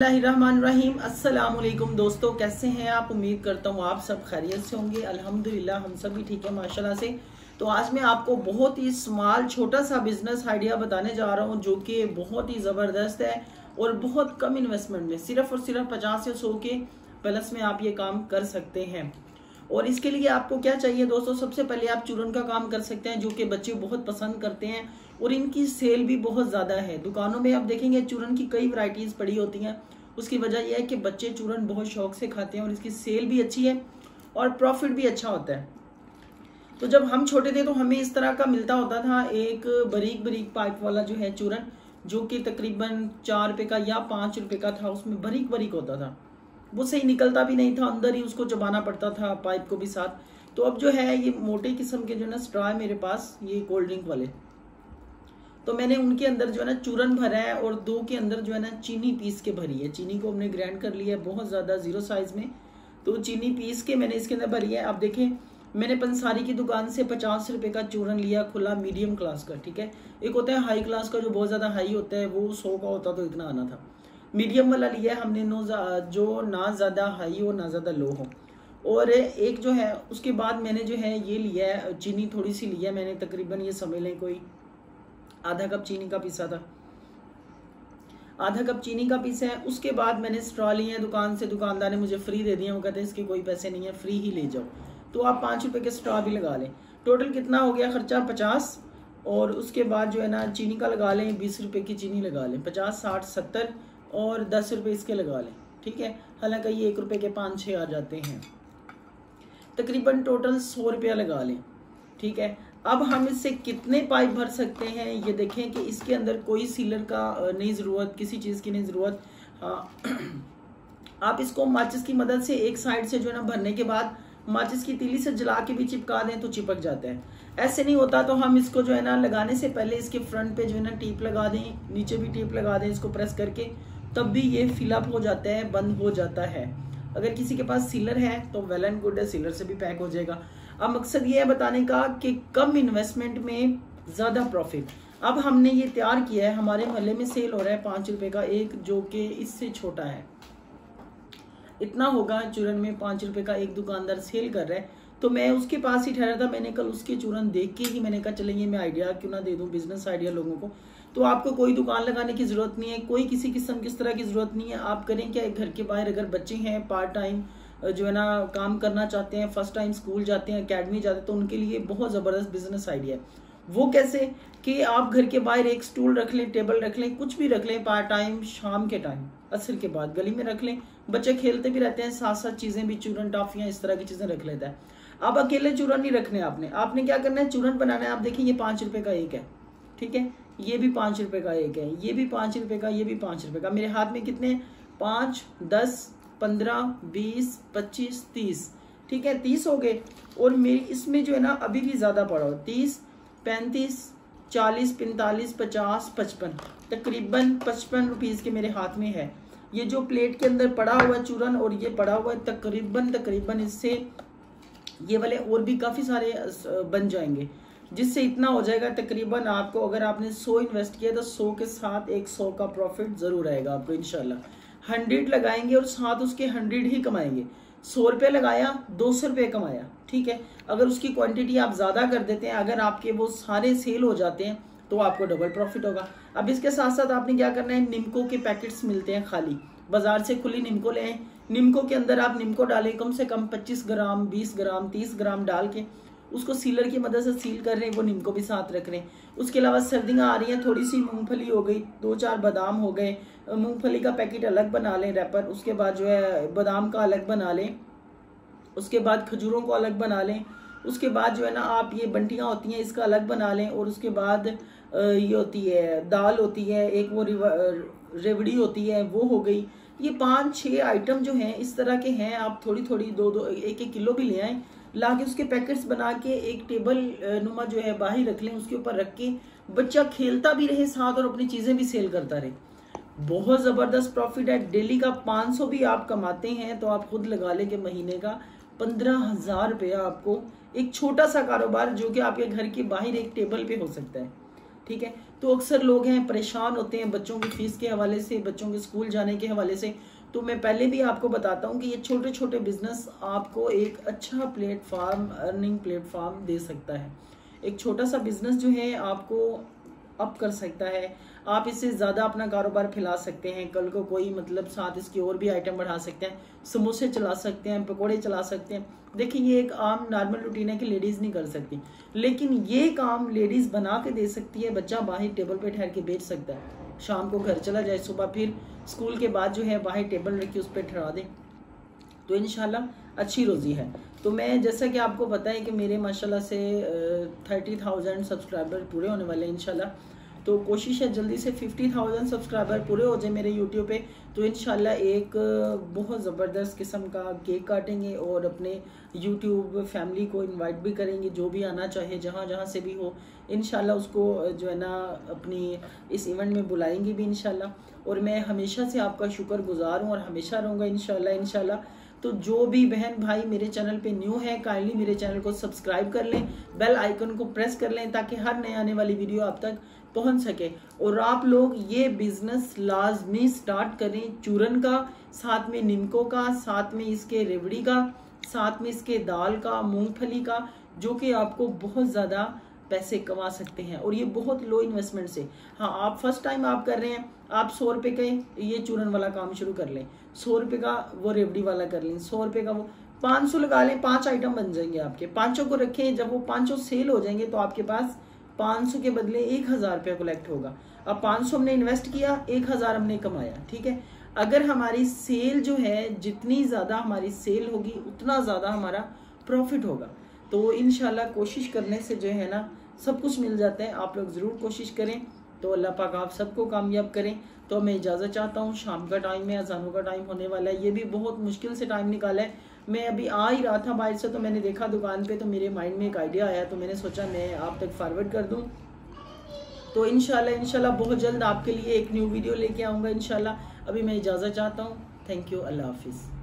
बिस्मिल्लाहिर्रहमानिर्रहीम। अस्सलाम वालेकुम दोस्तों, कैसे हैं आप? उम्मीद करता हूँ आप सब खैरियत से होंगे। अल्हम्दुलिल्लाह हम सब भी ठीक है माशाल्लाह से। तो आज मैं आपको बहुत ही स्मॉल छोटा सा बिजनेस आइडिया बताने जा रहा हूँ जो कि बहुत ही ज़बरदस्त है और बहुत कम इन्वेस्टमेंट में सिर्फ और सिर्फ 50 या 100 के प्लस में आप ये काम कर सकते हैं। और इसके लिए आपको क्या चाहिए दोस्तों? सबसे पहले आप चूरन का काम कर सकते हैं जो कि बच्चे बहुत पसंद करते हैं और इनकी सेल भी बहुत ज़्यादा है। दुकानों में आप देखेंगे चूरन की कई वैरायटीज़ पड़ी होती हैं। उसकी वजह यह है कि बच्चे चूरन बहुत शौक से खाते हैं और इसकी सेल भी अच्छी है और प्रॉफिट भी अच्छा होता है। तो जब हम छोटे थे तो हमें इस तरह का मिलता होता था एक बारीक बारीक पाइप वाला जो है चूरन, जो कि तकरीबन 4 रुपये का या 5 रुपये का था। उसमें बारीक बारीक होता था, वो सही निकलता भी नहीं था, अंदर ही उसको चबाना पड़ता था पाइप को भी साथ। तो अब जो है ये मोटे किस्म के जो है ना स्ट्रॉ है मेरे पास, ये कोल्ड ड्रिंक वाले। तो मैंने उनके अंदर जो है ना चूरन भरा है और 2 के अंदर जो है ना चीनी पीस के भरी है। चीनी को हमने ग्राइंड कर लिया है बहुत ज़्यादा 0 साइज में। तो चीनी पीस के मैंने इसके अंदर भरी है। आप देखें मैंने पंसारी की दुकान से 50 रुपये का चूरन लिया खुला, मीडियम क्लास का, ठीक है। एक होता है हाई क्लास का जो बहुत ज़्यादा हाई होता है, वो 100 का होता तो इतना आना था। मीडियम वाला लिया है हमने, जो ना ज़्यादा हाई हो ना ज़्यादा लो हो। और एक जो है उसके बाद मैंने जो है ये लिया है चीनी, थोड़ी सी लिया मैंने, तकरीबन ये समझ लें कोई आधा कप चीनी का पीसा था, आधा कप चीनी का पीसा है। उसके बाद मैंने स्ट्रॉ लिए हैं दुकान से, दुकानदार ने मुझे फ्री दे दिए। वो कहते हैं इसके कोई पैसे नहीं है, फ्री ही ले जाओ। तो आप 5 रुपये के स्ट्रॉ भी लगा लें। टोटल कितना हो गया खर्चा? 50। और उसके बाद जो है ना चीनी का लगा लें, 20 रुपये की चीनी लगा लें, 50, 60, 70 और 10 रुपये इसके लगा लें, ठीक है। हालांकि ये 1 रुपये के 5-6 आ जाते हैं, तकरीबन टोटल 100 रुपया लगा लें, ठीक है। अब हम इससे कितने पाइप भर सकते हैं ये देखें कि इसके अंदर कोई सीलर का नहीं ज़रूरत, किसी चीज़ की नहीं ज़रूरत। आप इसको माचिस की मदद से एक साइड से जो है ना भरने के बाद माचिस की तीली से जला के भी चिपका दें तो चिपक जाता है। ऐसे नहीं होता तो हम इसको जो है ना लगाने से पहले इसके फ्रंट पे जो है ना टेप लगा दें, नीचे भी टेप लगा दें, इसको प्रेस करके, तब भी ये फिलअप हो जाता है, बंद हो जाता है। अगर किसी के पास सीलर है तो वेल एंड गुड है, सीलर से भी पैक हो जाएगा। अब मकसद ये है बताने का कि कम इन्वेस्टमेंट में ज़्यादा प्रॉफिट। अब हमने ये तैयार किया है, हमारे मोहल्ले में सेल हो रहा है 5 रुपये का एक, जो कि इससे छोटा है। इतना होगा चूरन में 5 रुपये का एक दुकानदार सेल कर रहा है। तो मैं उसके पास ही ठहरा था, मैंने कल उसके चूरन देख के ही मैंने कहा चलेंगे मैं आइडिया क्यों ना दे दूं, बिजनेस आइडिया लोगों को। तो आपको कोई दुकान लगाने की जरूरत नहीं है, कोई किसी किस्म की इस तरह की जरूरत नहीं है। आप करें क्या, एक घर के बाहर अगर बच्चे हैं पार्ट टाइम जो है ना काम करना चाहते हैं, फर्स्ट टाइम स्कूल जाते हैं, अकेडमी जाते हैं, तो उनके लिए बहुत ज़बरदस्त बिजनेस आइडिया है। वो कैसे कि आप घर के बाहर एक स्टूल रख लें, टेबल रख लें, कुछ भी रख लें पार्ट टाइम, शाम के टाइम असर के बाद गली में रख लें। बच्चे खेलते भी रहते हैं, साथ साथ चीज़ें भी, चूरन टॉफियाँ इस तरह की चीज़ें रख लेता है। अब अकेले चूरन नहीं रखने आपने क्या करना है, चूरन बनाना है। आप देखिए ये 5 रुपये का एक है, ठीक है, ये भी 5 रुपये का एक है, ये भी 5 रुपये का, ये भी 5 रुपये का। मेरे हाथ में कितने? 5, 10, 15, 20, 25, 30, ठीक है, 30 हो गए। और मेरी इसमें जो है ना अभी भी ज़्यादा पड़ा हो, 30, 35, 40, 45, 50, 55, तकरीबन 55 रुपीज़ के मेरे हाथ में है। ये जो प्लेट के अंदर पड़ा हुआ चूरन और ये पड़ा हुआ है तकरीबन इससे ये वाले और भी काफ़ी सारे बन जाएंगे, जिससे इतना हो जाएगा तकरीबन आपको, अगर आपने 100 इन्वेस्ट किया तो 100 के साथ 100 का प्रॉफिट ज़रूर आएगा आपको इंशाल्लाह। 100 लगाएंगे और साथ उसके 100 ही कमाएंगे। 100 रुपये लगाया, 200 रुपये कमाया, ठीक है। अगर उसकी क्वांटिटी आप ज़्यादा कर देते हैं, अगर आपके वो सारे सेल हो जाते हैं तो आपको डबल प्रॉफिट होगा। अब इसके साथ साथ आपने क्या करना है, निम्को के पैकेट्स मिलते हैं खाली, बाजार से खुली निम्को ले आए। निम्को के अंदर आप निम्को डालें, कम से कम 25 ग्राम, 20 ग्राम, 30 ग्राम डाल के उसको सीलर की मदद से सील कर रहे हैं, वो निम्को भी साथ रख रहे हैं। उसके अलावा सर्दियाँ आ रही हैं, थोड़ी सी मूंगफली हो गई, 2-4 बादाम हो गए, मूंगफली का पैकेट अलग बना लें रैपर, उसके बाद जो है बादाम का अलग बना लें, उसके बाद खजूरों को अलग बना लें, उसके बाद जो है ना आप ये बंटियाँ होती हैं इसका अलग बना लें, और उसके बाद ये होती है दाल होती है एक, वो रेवड़ी होती है, वो हो गई। ये 5-6 आइटम जो हैं इस तरह के हैं। आप थोड़ी थोड़ी 2-2, 1-1 किलो भी ले आएँ, ला के उसके पैकेट्स बना के एक टेबल नुमा जो है बाहर रख लें, उसके ऊपर रख के बच्चा खेलता भी रहे साथ और अपनी चीज़ें भी सेल करता रहे। बहुत ज़बरदस्त प्रॉफिट है। डेली का 500 भी आप कमाते हैं तो आप खुद लगा लें कि महीने का 15,000 रुपया आपको, एक छोटा सा कारोबार जो कि आपके घर के बाहर एक टेबल पे हो सकता है, ठीक है। तो अक्सर लोग हैं परेशान होते हैं बच्चों की फीस के हवाले से, बच्चों के स्कूल जाने के हवाले से। तो मैं पहले भी आपको बताता हूँ कि ये छोटे छोटे बिजनेस आपको एक अच्छा प्लेटफॉर्म, अर्निंग प्लेटफॉर्म दे सकता है। एक छोटा सा बिजनेस जो है आपको अप कर सकता है, आप इससे ज़्यादा अपना कारोबार फैला सकते हैं। कल को कोई मतलब साथ इसके और भी आइटम बढ़ा सकते हैं, समोसे चला सकते हैं, पकोड़े चला सकते हैं। देखिए ये एक आम नॉर्मल रूटीन है कि लेडीज़ नहीं कर सकती, लेकिन ये काम लेडीज़ बना के दे सकती है। बच्चा बाहर टेबल पे ठहर के बेच सकता है, शाम को घर चला जाए, सुबह फिर स्कूल के बाद जो है बाहर टेबल रखी उस पर ठहरा दे, तो इंशाल्लाह अच्छी रोज़ी है। तो मैं जैसा कि आपको पता है कि मेरे माशाल्लाह से 30,000 सब्सक्राइबर पूरे होने वाले हैं इंशाल्लाह। तो कोशिश है जल्दी से 50,000 सब्सक्राइबर पूरे हो जाए मेरे यूट्यूब पे, तो इंशाल्लाह एक बहुत ज़बरदस्त किस्म का केक काटेंगे और अपने यूट्यूब फैमिली को इनवाइट भी करेंगे, जो भी आना चाहे जहाँ जहाँ से भी हो इंशाल्लाह उसको जो है ना अपनी इस इवेंट में बुलाएंगे भी इंशाल्लाह। और मैं हमेशा से आपका शुक्रगुजार हूँ और हमेशा रहूँगा इंशाल्लाह। तो जो भी बहन भाई मेरे चैनल पे न्यू है, काइंडली मेरे चैनल को सब्सक्राइब कर लें, बेल आइकन को प्रेस कर लें ताकि हर नए आने वाली वीडियो आप तक पहुंच सके। और आप लोग ये बिजनेस लाजमी स्टार्ट करें, चूरन का, साथ में निमको का, साथ में इसके रेवड़ी का, साथ में इसके दाल का, मूंगफली का, जो कि आपको बहुत ज़्यादा पैसे कमा सकते हैं और ये बहुत लो इन्वेस्टमेंट से। हाँ, आप फर्स्ट टाइम आप कर रहे हैं, आप 100 रुपये का ये चूरन वाला काम शुरू कर लें, 100 रुपये का वो रेवड़ी वाला कर लें, 100 रुपये का वो 500 लगा लें, 5 आइटम बन जाएंगे आपके। 500 को रखें, जब वो 500 सेल हो जाएंगे तो आपके पास 500 के बदले 1000 रुपया कलेक्ट होगा। अब 500 हमने इन्वेस्ट किया, 1000 हमने कमाया, ठीक है। अगर हमारी सेल जो है, जितनी ज़्यादा हमारी सेल होगी उतना ज़्यादा हमारा प्रॉफिट होगा। तो इंशाल्लाह कोशिश करने से जो है ना सब कुछ मिल जाता है। आप लोग ज़रूर कोशिश करें, तो अल्लाह पाक आप सबको कामयाब करें। तो मैं इजाज़त चाहता हूँ, शाम का टाइम है, अज़ानों का टाइम होने वाला है, ये भी बहुत मुश्किल से टाइम निकाला है। मैं अभी आ ही रहा था बाहर से, तो मैंने देखा दुकान पे, तो मेरे माइंड में एक आइडिया आया, तो मैंने सोचा मैं आप तक फॉरवर्ड कर दूँ। तो इंशाल्लाह बहुत जल्द आपके लिए एक न्यू वीडियो लेके आऊँगा इंशाल्लाह। अभी मैं इजाज़त चाहता हूँ, थैंक यू, अल्लाह हाफिज़।